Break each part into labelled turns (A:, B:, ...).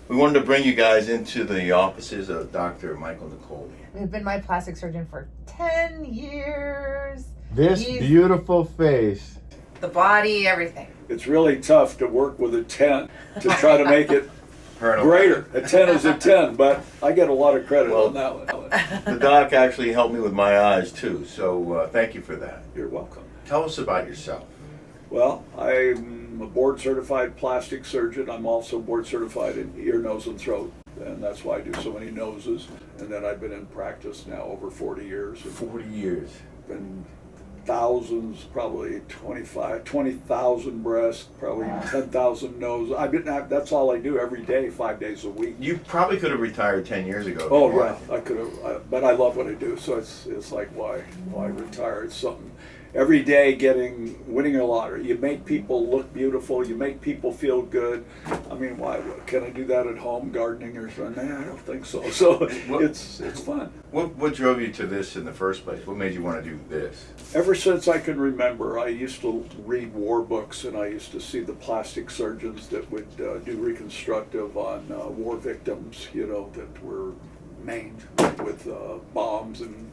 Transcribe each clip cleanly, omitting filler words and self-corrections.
A: We wanted to bring you guys into the offices of Dr. Michael Niccole.
B: He's been my plastic surgeon for 10 years.
C: This beautiful face.
B: The body, everything.
D: It's really tough to work with a 10 to try to make it greater. A 10 is a 10, but I get a lot of credit on that one.
A: The doc actually helped me with my eyes too, so thank you for that.
D: You're welcome.
A: Tell us about yourself.
D: Well, I'm a board certified plastic surgeon. I'm also board certified in ear, nose, and throat. And that's why I do so many noses. And then I've been in practice now over 40 years.
A: 40 years.
D: Been thousands, probably 20,000 breasts, probably 10,000 noses. That's all I do every day, 5 days a week.
A: You probably could have retired 10 years ago.
D: Oh yeah, I could have, but I love what I do. So it's like why retire? It's something. Every day winning a lottery. You make people look beautiful. You make people feel good. I mean, why? Can I do that at home, gardening or something? Nah, I don't think so. So it's fun.
A: What drove you to this in the first place? What made you want to do this?
D: Ever since I can remember, I used to read war books, and I used to see the plastic surgeons that would do reconstructive on war victims, that were maimed with bombs and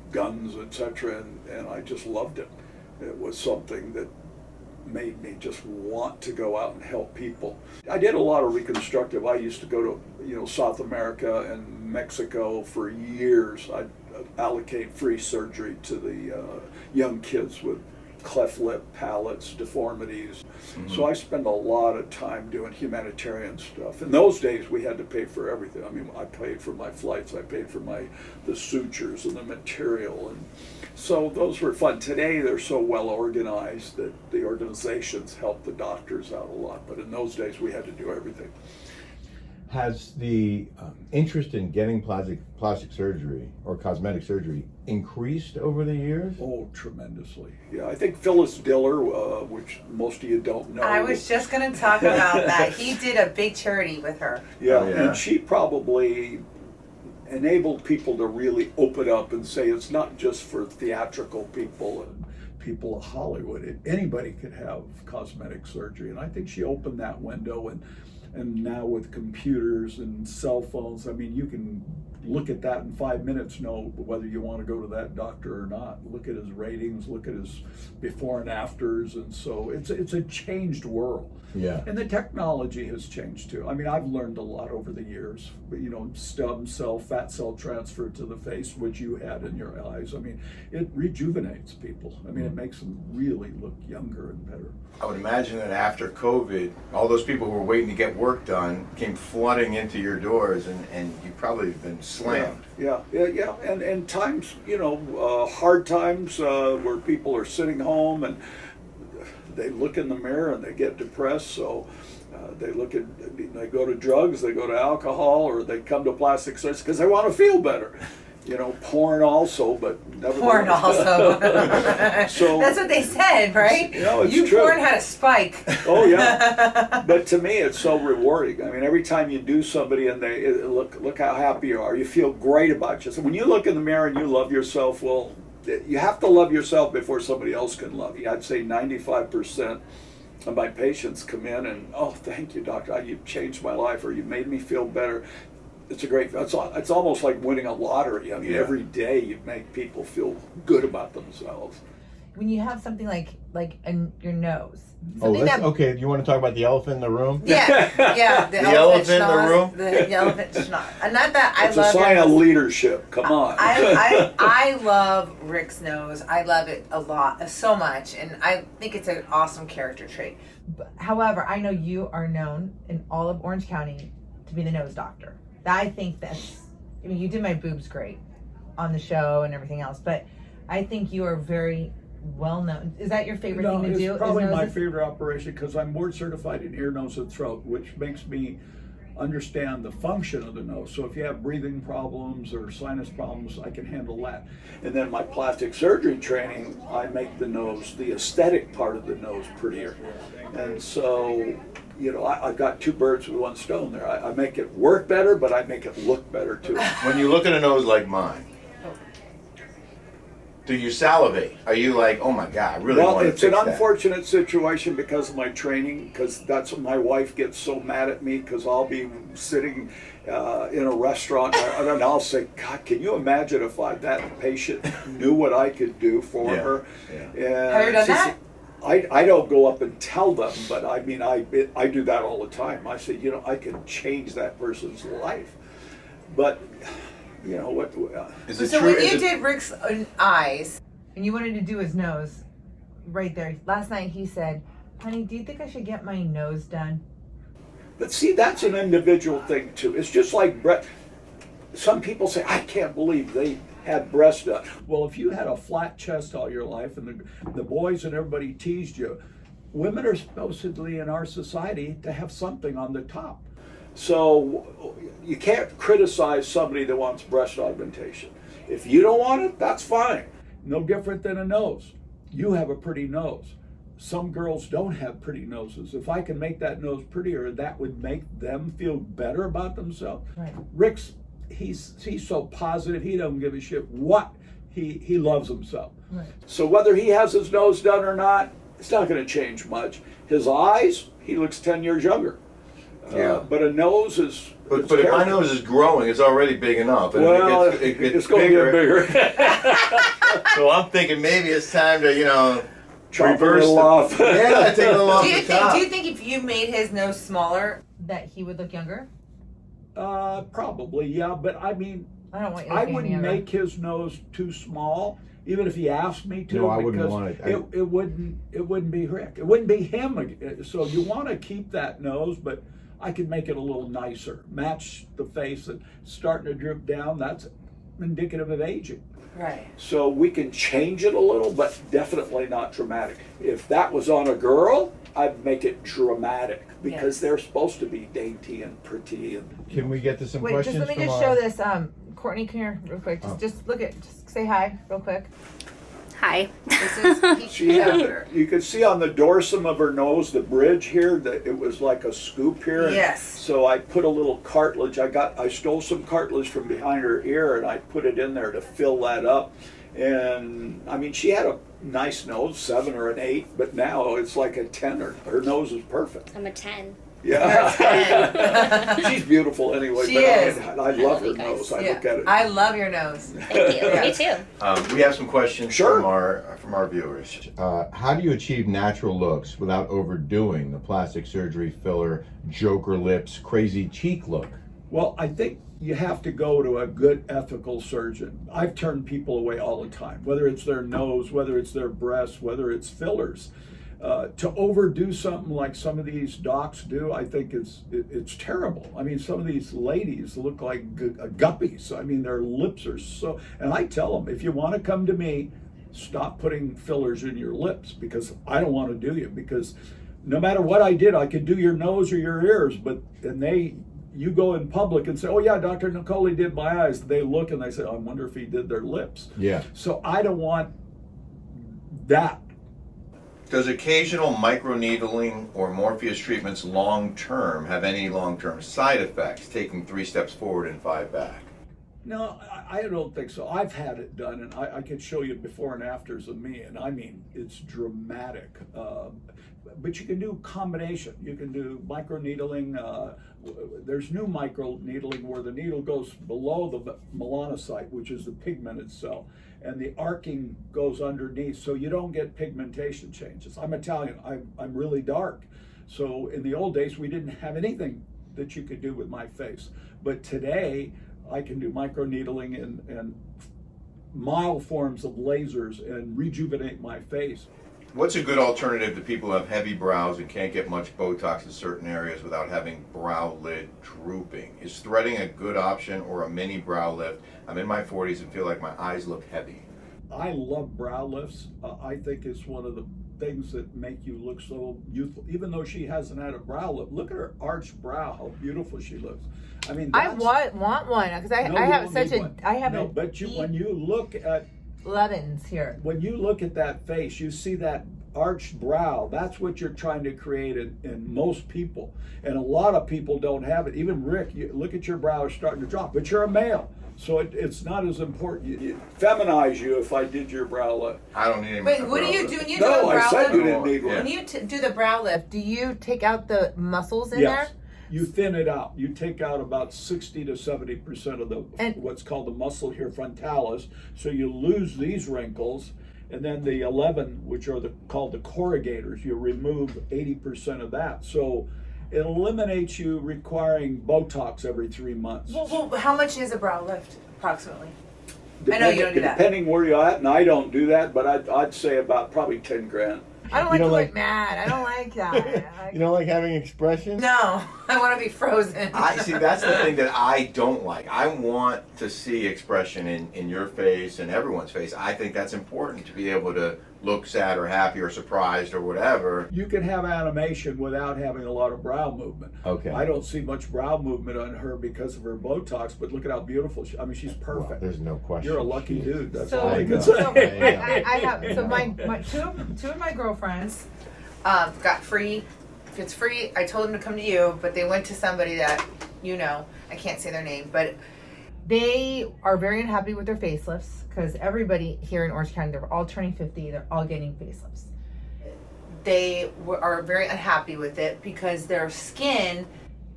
D: guns, etc., and I just loved it. It was something that made me just want to go out and help people. I did a lot of reconstructive. I used to go to South America and Mexico for years. I'd allocate free surgery to the young kids with cleft lip, palates, deformities. Mm-hmm. So I spend a lot of time doing humanitarian stuff. In those days, we had to pay for everything. I mean, I paid for my flights, I paid for the sutures and the material, and so those were fun. Today, they're so well organized that the organizations help the doctors out a lot. But in those days, we had to do everything.
C: Has the interest in getting plastic surgery or cosmetic surgery increased over the years?
D: Oh, tremendously. Yeah, I think Phyllis Diller, which most of you don't know.
B: I was just going to talk about that. He did a big charity with her.
D: Yeah,
A: oh, yeah.
D: And she probably enabled people to really open up and say it's not just for theatrical people and people of Hollywood. Anybody could have cosmetic surgery, and I think she opened that window. And now with computers and cell phones, I mean, you can look at that in 5 minutes, know whether you want to go to that doctor or not. Look at his ratings, look at his before and afters, and so it's a changed world.
C: Yeah.
D: And the technology has changed too. I mean, I've learned a lot over the years. Stem cell, fat cell transfer to the face, which you had in your eyes. I mean, it rejuvenates people. I mean, it makes them really look younger and better.
A: I would imagine that after COVID, all those people who were waiting to get work done came flooding into your doors, and you probably have been slammed.
D: Yeah. And times, hard times where people are sitting home and they look in the mirror and they get depressed, so they go to drugs, they go to alcohol, or they come to plastic surgery because they want to feel better. Porn also, but never.
B: Porn also.
D: So
B: that's what they said, right?
D: It's true.
B: Porn had a spike.
D: Oh yeah. But to me, it's so rewarding. I mean, every time you do somebody and they look how happy you are, you feel great about yourself. When you look in the mirror and you love yourself, well, you have to love yourself before somebody else can love you. I'd say 95% of my patients come in and, oh, thank you, doctor, you've changed my life, or you've made me feel better. It's a great. It's almost like winning a lottery. I mean, every day you make people feel good about themselves.
B: When you have something like in your nose.
C: Okay. Do you want to talk about the elephant in the room?
B: Yeah.
A: The elephant in the room.
B: The elephant schnoz. And not that I
D: it's
B: love.
D: It's a sign of leadership. Come on.
B: I love Rick's nose. I love it a lot, so much, and I think it's an awesome character trait. However, I know you are known in all of Orange County to be the nose doctor. I think you did my boobs great on the show and everything else, but I think you are very well known. Is that your favorite thing to do?
D: It's probably my favorite operation because I'm board certified in ear, nose, and throat, which makes me understand the function of the nose. So if you have breathing problems or sinus problems, I can handle that. And then my plastic surgery training, I make the nose, the aesthetic part of the nose, prettier. And so I've got two birds with one stone there. I make it work better, but I make it look better too.
A: When you look at a nose like mine, Do you salivate? Are you like, oh my God, I really
D: Well,
A: want to
D: it's
A: fix
D: an
A: that?
D: unfortunate situation because of my training, because that's what my wife gets so mad at me because I'll be sitting in a restaurant and I'll say, God, can you imagine if that patient knew what I could do for
A: Yeah,
D: her?
A: yeah.
D: And
B: Have you done
D: she
B: that?
D: said- I don't go up and tell them, but I mean, I do that all the time. I say, you know, I can change that person's life. But, you know, what?
A: Is it
B: So
A: true?
B: when
A: is
B: you
A: it-
B: did Rick's eyes and you wanted to do his nose, right there, last night he said, honey, do you think I should get my nose done?
D: But see, that's an individual thing too. It's just like breast. Some people say, I can't believe they had breast done. Well, if you had a flat chest all your life and the boys and everybody teased you, women are supposedly in our society to have something on the top. So you can't criticize somebody that wants breast augmentation. If you don't want it, that's fine. No different than a nose. You have a pretty nose. Some girls don't have pretty noses. If I can make that nose prettier, that would make them feel better about themselves.
B: Right.
D: Rick's, he's so positive, he doesn't give a shit what, he loves himself.
B: Right.
D: So whether he has his nose done or not, it's not going to change much. His eyes, he looks 10 years younger.
A: Yeah.
D: But a nose is.
A: But
D: it's
A: if my
D: character.
A: nose is growing, it's already big enough. And
D: Well,
A: it gets
D: it's going to get bigger.
A: So I'm thinking maybe it's time to, you know,
D: Chop a
A: reverse
D: little
A: the-
D: off.
A: Yeah, take a little off
B: Do you
A: the
B: think?
A: top.
B: Do you think if you made his nose smaller that he would look younger?
D: Probably, yeah. But I mean,
B: I don't want you
D: I
B: looking
D: wouldn't
B: younger.
D: make his nose too small, even if he asked me to.
C: No, I wouldn't
D: because
C: want it.
D: It wouldn't be Rick. It wouldn't be him. So you want to keep that nose, but I could make it a little nicer, match the face and starting to droop down. That's indicative of aging.
B: Right.
D: So we can change it a little, but definitely not dramatic. If that was on a girl, I'd make it dramatic because
B: Yes.
D: they're supposed to be dainty and pretty. And
C: Can we get to some
B: Wait,
C: questions?
B: just let me
C: from
B: just
C: our-
B: show this. Courtney, come here real quick. Just look at. Just say hi real quick.
E: Hi.
B: This is Peach
D: she had,
B: Chapter.
D: you could see on the dorsum of her nose, the bridge here, that it was like a scoop here. And
B: Yes.
D: So I put a little cartilage. I stole some cartilage from behind her ear and I put it in there to fill that up. And I mean, she had a nice nose, 7 or an 8, but now it's like a 10. Her nose is perfect.
E: I'm a 10.
D: Yeah. She's beautiful anyway.
B: She
D: but
B: is.
D: I love her
E: you guys.
D: nose. I
B: Yeah.
D: look at it.
B: I love your nose.
E: Thank you.
B: Yeah.
E: Me too.
A: We have some questions
D: Sure.
A: from our viewers.
C: How do you achieve natural looks without overdoing the plastic surgery, filler, joker lips, crazy cheek look?
D: Well, I think you have to go to a good ethical surgeon. I've turned people away all the time, whether it's their nose, whether it's their breasts, whether it's fillers. To overdo something like some of these docs do, I think it's terrible. I mean, some of these ladies look like guppies. I mean, their lips are so, and I tell them, if you want to come to me, stop putting fillers in your lips because I don't want to do you, because no matter what I did, I could do your nose or your ears, you go in public and say, oh yeah, Dr. Nicolle did my eyes. They look and they say, I wonder if he did their lips.
C: Yeah.
D: So I don't want that.
A: Does occasional microneedling or Morpheus treatments long-term have any long-term side effects, taking 3 steps forward and 5 back?
D: No, I don't think so. I've had it done, and I could show you before and afters of me, and I mean, it's dramatic. But you can do combination. You can do microneedling. There's new microneedling where the needle goes below the melanocyte, which is the pigmented cell, and the arcing goes underneath, so you don't get pigmentation changes. I'm Italian. I'm really dark. So in the old days, we didn't have anything that you could do with my face. But today, I can do microneedling and mild forms of lasers and rejuvenate my face.
A: What's a good alternative to people who have heavy brows and can't get much Botox in certain areas without having brow lid drooping? Is threading a good option or a mini brow lift? I'm in my 40s and feel like my eyes look heavy.
D: I love brow lifts. I think it's one of the things that make you look so youthful. Even though she hasn't had a brow lift, look at her arched brow, how beautiful she looks. I mean,
B: I want one because I
D: No, you
B: have
D: don't
B: such
D: need
B: a
D: one.
B: I have
D: But
B: deep
D: when you look at
B: Levens here.
D: when you look at that face, you see that arched brow. That's what you're trying to create in most people. And a lot of people don't have it. Even Rick, you look at your brow, it's starting to drop, but you're a male. So it's not as important. You feminize you if I did your brow lift.
A: I don't need any.
B: Wait, what do you do when you do
D: No,
B: a brow
D: I said
B: lift?
D: you didn't need one.
B: When you do the brow lift, do you take out the muscles in
D: Yes.
B: there?
D: You thin it out. You take out about 60 to 70% of
B: And-
D: what's called the muscle here frontalis. So you lose these wrinkles, and then the 11, which are called the corrugators, you remove 80% of that. So it eliminates you requiring Botox every 3 months.
B: Well, how much is a brow lift approximately? I know you don't do that.
D: Depending where you're at, and I don't do that, but I'd say about probably 10 grand.
B: I don't like
C: You
B: to
C: don't
B: look mad. I don't like that.
C: You don't like having expression?
B: No, I want to be frozen.
A: I see. That's the thing that I don't like. I want to see expression in your face and everyone's face. I think that's important to be able to look sad or happy or surprised or whatever.
D: You can have animation without having a lot of brow movement.
C: Okay.
D: I don't see much brow movement on her because of her Botox, but look at how beautiful she. I mean, she's
C: Well,
D: perfect.
C: there's no question.
D: You're a lucky
C: she is.
D: dude. That's
B: So,
D: all I can
C: know.
D: say.
B: so I have so my two of my girlfriends got free. If it's free, I told them to come to you, but they went to somebody that I can't say their name, but they are very unhappy with their facelifts because everybody here in Orange County, they're all turning 50, they're all getting facelifts. They are very unhappy with it because their skin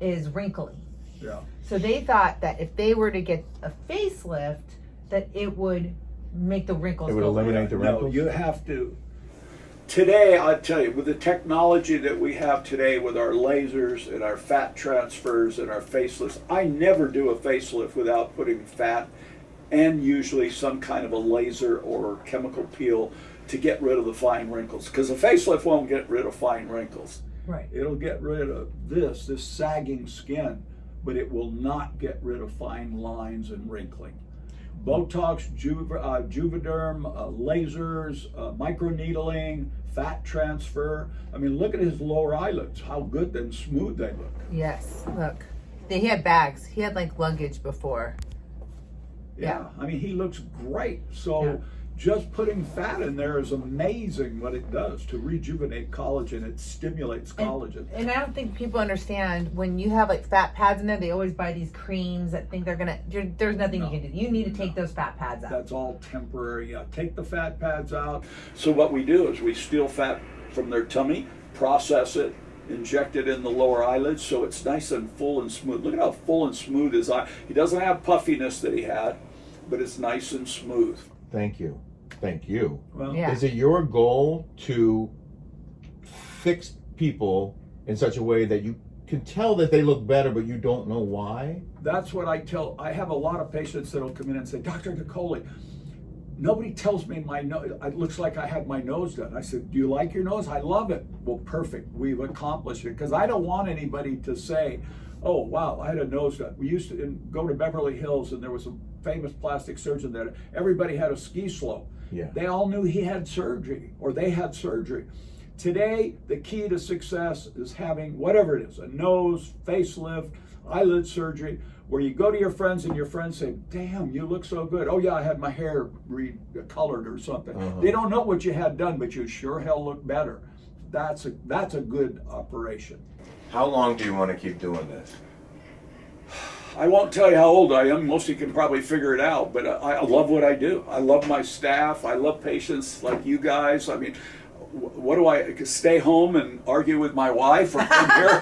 B: is wrinkly.
D: Yeah.
B: So they thought that if they were to get a facelift, that it would make the wrinkles
C: It would
B: go away.
C: eliminate the
D: No,
C: wrinkles?
D: you have to. Today, I tell you, with the technology that we have today with our lasers and our fat transfers and our facelifts, I never do a facelift without putting fat and usually some kind of a laser or chemical peel to get rid of the fine wrinkles. Because a facelift won't get rid of fine wrinkles.
B: Right.
D: It'll get rid of this sagging skin, but it will not get rid of fine lines and wrinkling. Botox, Juvederm, lasers, microneedling, fat transfer. I mean, look at his lower eyelids, how good and smooth they look.
B: Yes. Look. He had bags. He had like luggage before.
D: Yeah. I mean, he looks great. So
B: Yeah.
D: just putting fat in there is amazing what it does to rejuvenate collagen. It stimulates collagen.
B: And I don't think people understand when you have like fat pads in there, they always buy these creams that think they're gonna, there's nothing
D: No.
B: you can do. You need to take those fat pads out.
D: That's all temporary. Yeah, take the fat pads out. So what we do is we steal fat from their tummy, process it, inject it in the lower eyelids so it's nice and full and smooth. Look at how full and smooth his eye. He doesn't have puffiness that he had, but it's nice and smooth.
C: Thank you. Thank you.
D: Well,
B: Yeah.
C: Is it your goal to fix people in such a way that you can tell that they look better, but you don't know why?
D: that's what I tell. I have a lot of patients that'll come in and say, Dr. Nicolle, nobody tells me my nose, it looks like I had my nose done. I said, do you like your nose? I love it. Well, perfect. We've accomplished it. Because I don't want anybody to say, oh, wow, I had a nose done. We used to go to Beverly Hills and there was a famous plastic surgeon there. Everybody had a ski slope.
C: Yeah.
D: They all knew he had surgery or they had surgery. Today, the key to success is having whatever it is, a nose, facelift, eyelid surgery, where you go to your friends and your friends say, damn, you look so good. Oh yeah, I had my hair recolored or something.
C: Uh-huh.
D: They don't know what you had done, but you sure hell look better. That's a good operation.
A: How long do you want to keep doing this?
D: I won't tell you how old I am. Most of you can probably figure it out, but I love what I do. I love my staff. I love patients like you guys. I mean, what do I stay home and argue with my wife or come here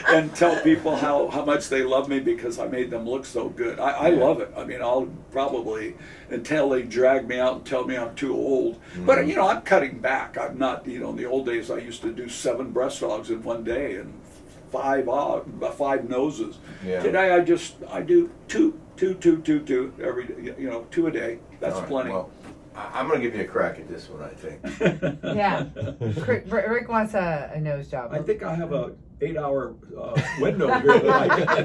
D: and tell people how much they love me because I made them look so good? I love it. I mean, I'll probably until they drag me out and tell me I'm too old. But I'm cutting back. I'm not. In the old days I used to do 7 breast augs in one day and 5 noses.
A: Yeah.
D: Today I do two every day. 2 a day. That's
A: All right,
D: plenty.
A: Well, I'm going to give you a crack at this one, I think.
B: Yeah. Rick wants a nose job.
D: I think I have a 8-hour window here that I can.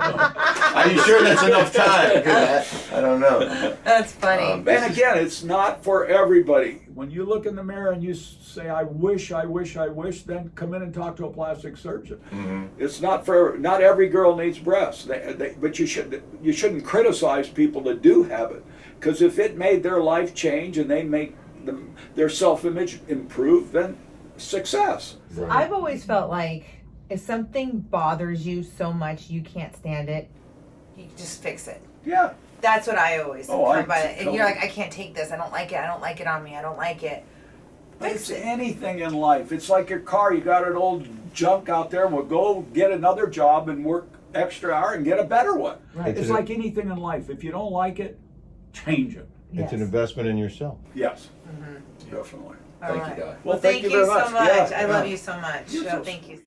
A: Are you sure that's enough time? 'Cause I don't know.
B: That's funny.
D: And again, it's not for everybody. When you look in the mirror and you say, I wish, then come in and talk to a plastic surgeon.
A: Mm-hmm.
D: It's not every girl needs breasts. But you shouldn't criticize people that do have it. Because if it made their life change and they make their self-image improve, then success.
C: Right.
B: I've always felt like if something bothers you so much you can't stand it, you just fix it.
D: Yeah.
B: That's what I always
D: Oh,
B: come
D: I
B: by. And
D: totally-
B: you're like, I can't take this. I don't like it. I don't like it on me. I don't like it.
D: It's anything in life. It's like your car. You got an old junk out there. Well, go get another job and work extra hour and get a better one.
B: Right.
D: It's like anything in life. If you don't like it, change it.
C: It's an
B: Yes.
C: investment in yourself.
D: Yes, definitely.
B: All
A: Thank
B: right.
A: you, Doc.
B: Well,
D: Well, thank
B: thank
D: you
B: you
D: very
B: so
D: much.
B: much.
D: Yeah,
B: I love
D: yeah.
B: you so much.
D: You
B: So
D: too.
B: thank you.